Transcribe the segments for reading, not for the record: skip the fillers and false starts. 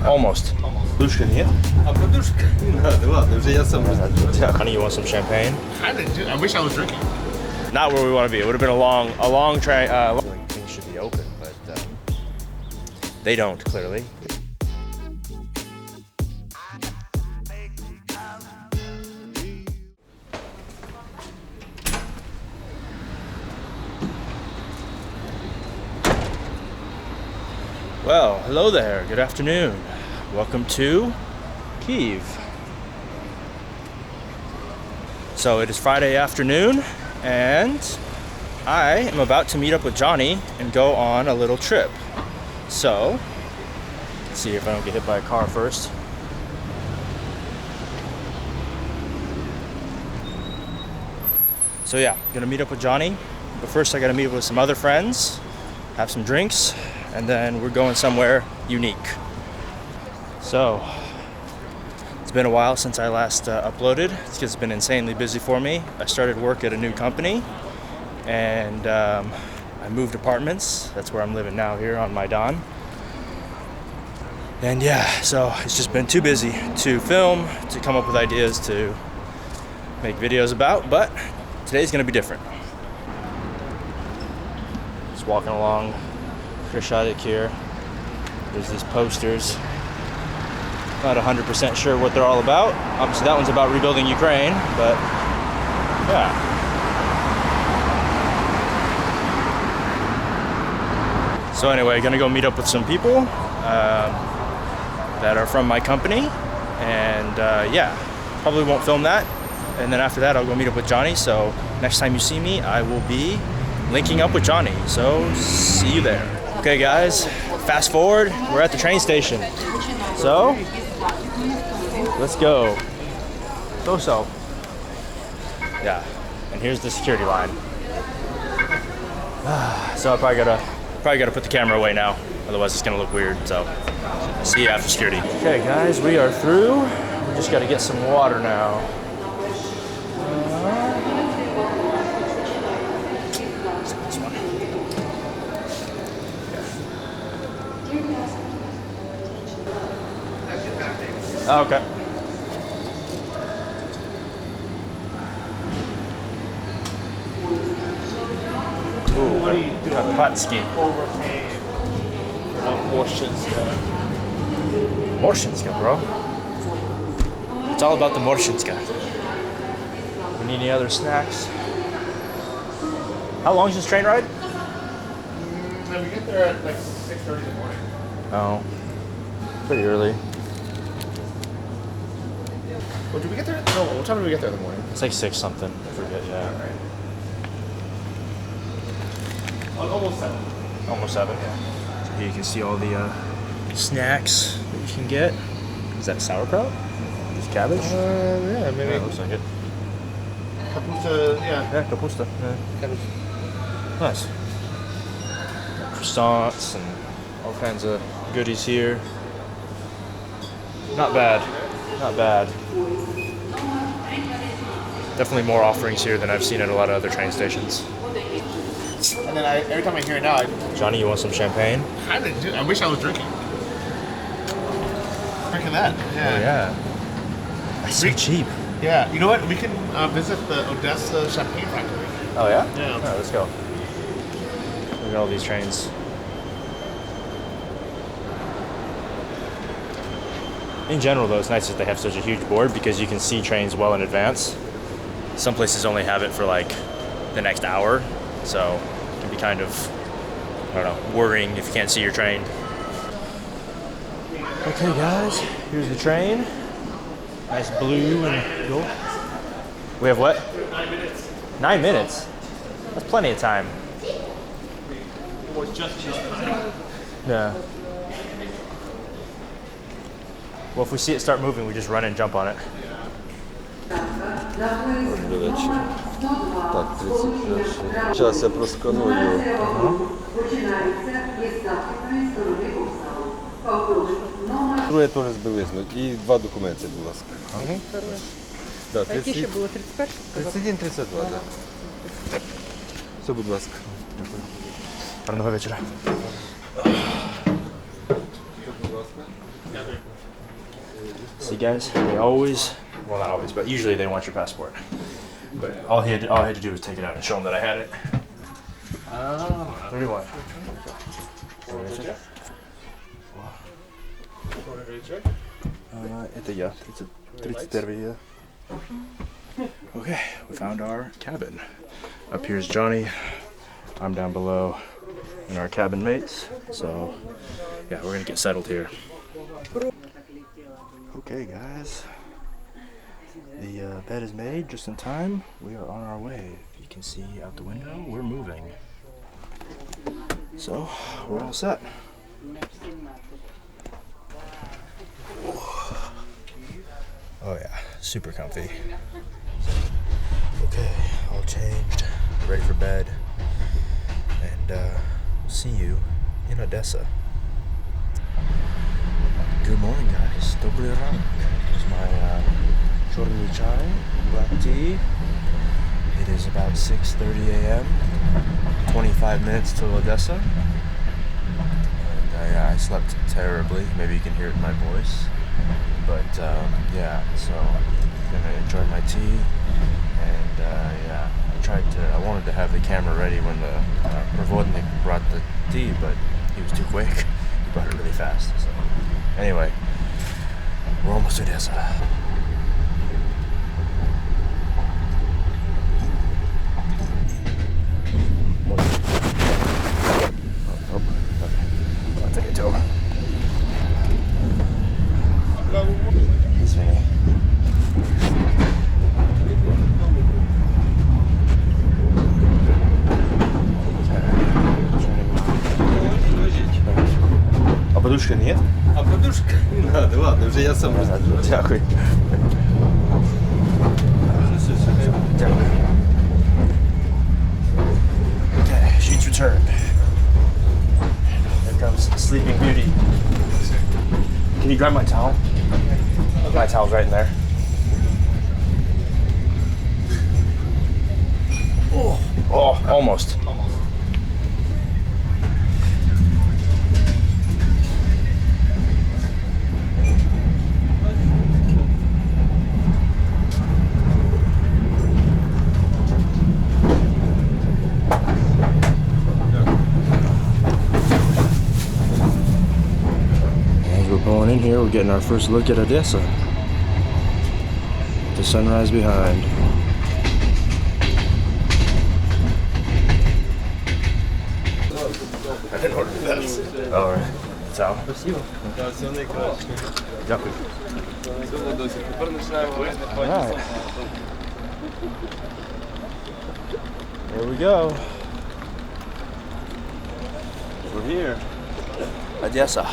Almost. Подушка нет? А подушка? Да ладно, уже я сам Yeah, honey, you want some champagne? I wish I was drinking. Not where we want to be. It would have been a long train. Things should be open, but they don't, clearly. Well, hello there. Good afternoon. Welcome to Kyiv. So it is Friday afternoon, and I am about to meet up with Johnny and go on a little trip. So, let's see if I don't get hit by a car first. So yeah, gonna meet up with Johnny, but first I gotta meet up with some other friends, have some drinks, and then we're going somewhere unique. So, it's been a while since I last uploaded. It's been insanely busy for me. I started work at a new company, and I moved apartments. That's where I'm living now, here on Maidan. And yeah, so it's just been too busy to film, to come up with ideas to make videos about, but today's gonna be different. Just walking along Krishadik here. There's these posters. Not 100% sure what they're all about. Obviously that one's about rebuilding Ukraine, but yeah. So anyway, gonna go meet up with some people that are from my company, and yeah, probably won't film that. And then after that, I'll go meet up with Johnny. So next time you see me, I will be linking up with Johnny. So see you there. Okay guys, fast forward, we're at the train station. So, let's go. So. Yeah, and here's the security line. So I probably gotta put the camera away now, otherwise it's gonna look weird. So, see you after security. Okay guys, we are through. We just gotta get some water now. Oh, okay. Ooh, Patski. Morshinska, bro. It's all about the Morshinska. We need any other snacks? How long is this train ride? We get there at like 6:30 in the morning. Oh, pretty early. Well, did we get there? No, what time did we get there in the morning? It's like 6 something. I forget, yeah. Almost 7. Almost 7, yeah. So here you can see all the snacks that you can get. Is that sauerkraut? Is cabbage? Yeah, maybe. Yeah, it looks like it. Kapusta, yeah. Yeah, kapusta. Yeah. Cabbage. Nice. Croissants and all kinds of goodies here. Not bad. Not bad. Definitely more offerings here than I've seen at a lot of other train stations. And then every time I hear it now, Johnny, you want some champagne? I wish I was drinking. Drinking that. Yeah. Oh yeah. That's so cheap. Yeah. You know what? We can visit the Odessa champagne factory. Oh yeah? Yeah. Oh, let's go. Look at all these trains. In general, though, it's nice that they have such a huge board because you can see trains well in advance. Some places only have it for like the next hour, so it can be kind of, I don't know, worrying if you can't see your train. Okay guys, here's the train. Nice blue and gold. We have what? 9 minutes. 9 minutes? That's plenty of time. Or just time. Yeah. Well, if we see it start moving, we just run and jump on it. Так, 31. Сейчас я просканую його. Друге теж збилисно. І 2 документи, будь ласка. Да, 30... Ще було 31? 31, 32, так. Все, будь ласка. Гарного вечора. Будь ласка. guys, they always, well not always, but usually they want your passport. But all I had to do was take it out and show them that I had it. What do you want? Это я, 31. Okay, we found our cabin. Up here's Johnny. I'm down below and our cabin mates. So yeah, we're gonna get settled here. Okay guys, the bed is made just in time. We are on our way. If you can see out the window, we're moving. So we're all set. Oh yeah, super comfy. Okay, all changed, ready for bed, and see you in Odessa. Good morning guys, dobry ranek. Here's my chorny chai, black tea. It is about 6:30 a.m., 25 minutes to Odessa. And yeah, I slept terribly, maybe you can hear it in my voice. But yeah, so I'm gonna enjoy my tea, and yeah, I wanted to have the camera ready when the Provodnik brought the tea, but he was too quick. He brought it really fast. So anyway, we're almost to Odessa. I'll take it to him. А подушка нет? А подушка не надо, ладно, уже я сам раздаю. Дякую. Дякую. Okay, sheets returned. Here comes Sleeping Beauty. Can you grab my towel? My towel's right in there. Oh, almost. As we're pulling in here, we're getting our first look at Odessa. The sunrise behind. I didn't order this. All right. Ciao. Дякую. All right. Here we go. We're here. Odessa.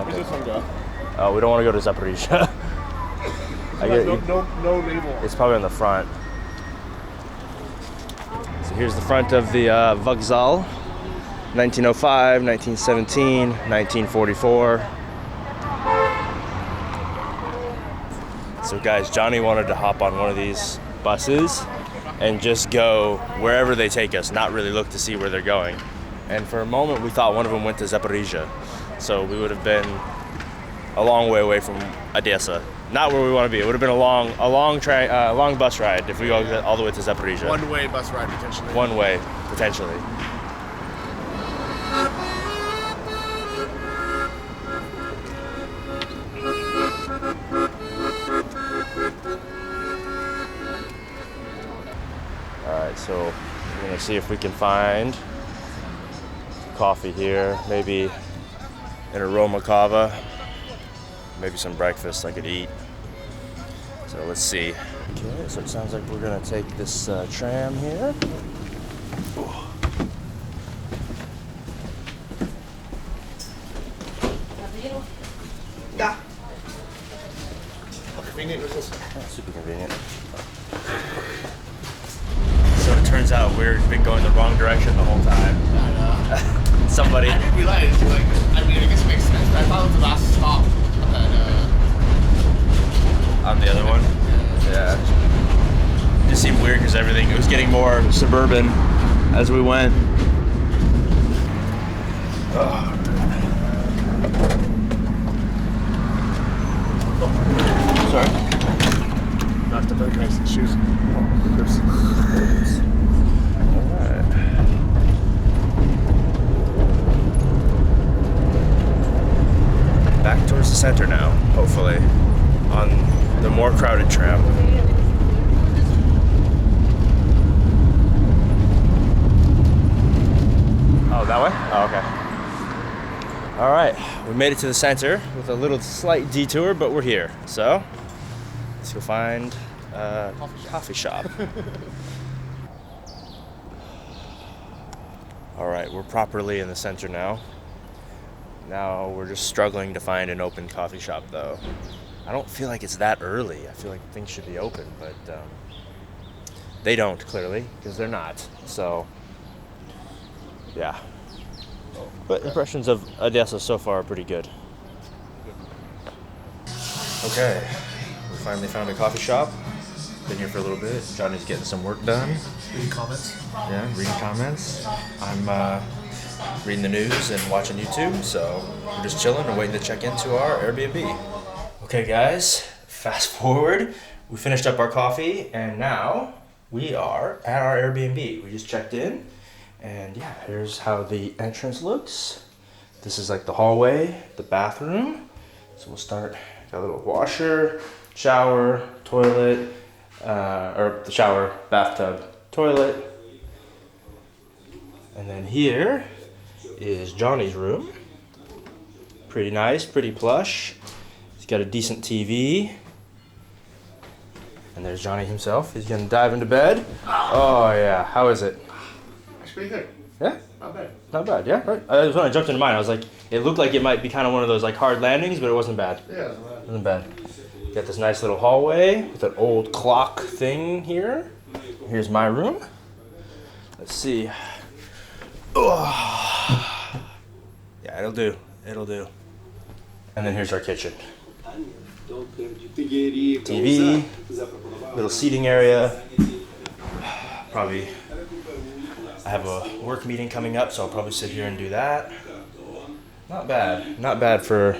Where's this one go? Oh, we don't want to go to Zaporizhia. No label. It's probably on the front. So here's the front of the Vokzal. 1905, 1917, 1944. So guys, Johnny wanted to hop on one of these buses and just go wherever they take us, not really look to see where they're going. And for a moment we thought one of them went to Zaporizhia. So we would have been a long way away from Odessa. Not where we want to be. It would have been a long bus ride if we go all the way to Zaporizhia. One-way bus ride potentially. One way, potentially. Alright, so we're gonna see if we can find coffee here, maybe an aroma cava, maybe some breakfast I could eat. So let's see. Okay, so it sounds like we're gonna take this tram here. Yeah. Convenient. Super convenient. So it turns out we've been going the wrong direction the whole time. Somebody. I didn't realize, like, I mean, I guess it makes sense. I thought it was the last stop On the other one? Yeah. It just seemed weird because it was getting more suburban as we went. Oh. towards the center now, hopefully, on the more crowded tram. Oh, that way? Oh, okay. All right, we made it to the center with a little slight detour, but we're here. So, let's go find a coffee shop. All right, we're properly in the center now. Now we're just struggling to find an open coffee shop, though. I don't feel like it's that early. I feel like things should be open, but they don't, clearly, because they're not. So, yeah. But impressions of Odessa so far are pretty good. Okay, we finally found a coffee shop. Been here for a little bit. Johnny's getting some work done. Reading comments. Yeah, reading comments. I'm reading the news and watching YouTube, so we're just chilling and waiting to check into our Airbnb. Okay, guys, fast forward. We finished up our coffee, and now we are at our Airbnb. We just checked in, and yeah, here's how the entrance looks. This is like the hallway, the bathroom. So we'll start. Got a little washer, shower, toilet, or the shower, bathtub, toilet. And then here is Johnny's room. Pretty nice, pretty plush. He's got a decent TV. And there's Johnny himself. He's gonna dive into bed. Oh yeah, how is it? It's pretty good. Yeah? Not bad. Not bad, yeah? Right. When I jumped into mine, I was like, it looked like it might be kind of one of those like hard landings, but it wasn't bad. Yeah, it's not bad. It wasn't bad. Got this nice little hallway with an old clock thing here. Here's my room. Let's see. Oh. Yeah, it'll do. It'll do. And then here's our kitchen. TV, little seating area. Probably, I have a work meeting coming up, so I'll probably sit here and do that. Not bad. Not bad for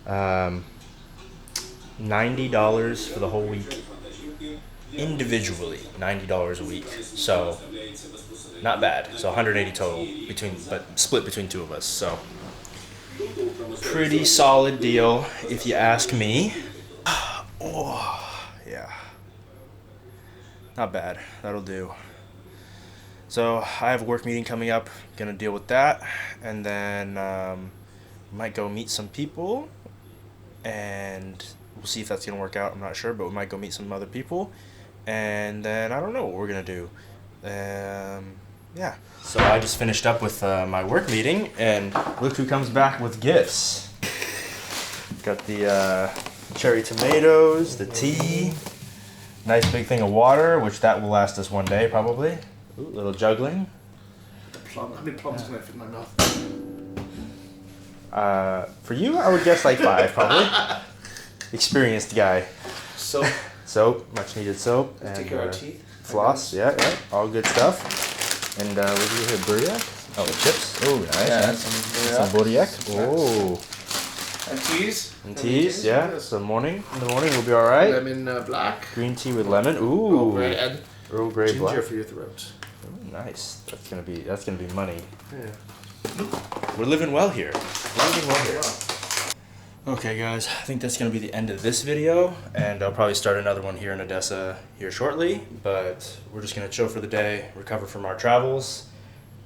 $90 for the whole week. Individually, $90 a week. So, not bad. So 180 total but split between two of us. So, pretty solid deal, if you ask me. Oh, yeah. Not bad. That'll do. So I have a work meeting coming up. Gonna deal with that, and then might go meet some people, and we'll see if that's gonna work out. I'm not sure, but we might go meet some other people, and then I don't know what we're gonna do. Yeah. So I just finished up with my work meeting, and look who comes back with gifts. Got the cherry tomatoes, the tea, nice big thing of water, which that will last us one day probably. Ooh, little juggling. Plum. How many plums can I fit in my mouth? For you, I would guess like 5 probably. Experienced guy. Soap. Soap, much needed soap. And Take care of our teeth. floss, yeah, all good stuff. And what do you hear, buryak? Oh, the chips. Oh, nice. Yeah, Some buryak. Oh. And teas. And teas, yeah. So in the morning we'll be all right. Lemon black. Green tea with lemon. Ooh. Earl Grey and Earl Grey ginger black. for your throat. Ooh, nice. That's gonna be money. Yeah. We're living well here. Okay, guys. I think that's gonna be the end of this video, and I'll probably start another one here in Odessa here shortly. But we're just gonna chill for the day, recover from our travels,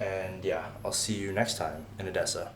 and yeah, I'll see you next time in Odessa.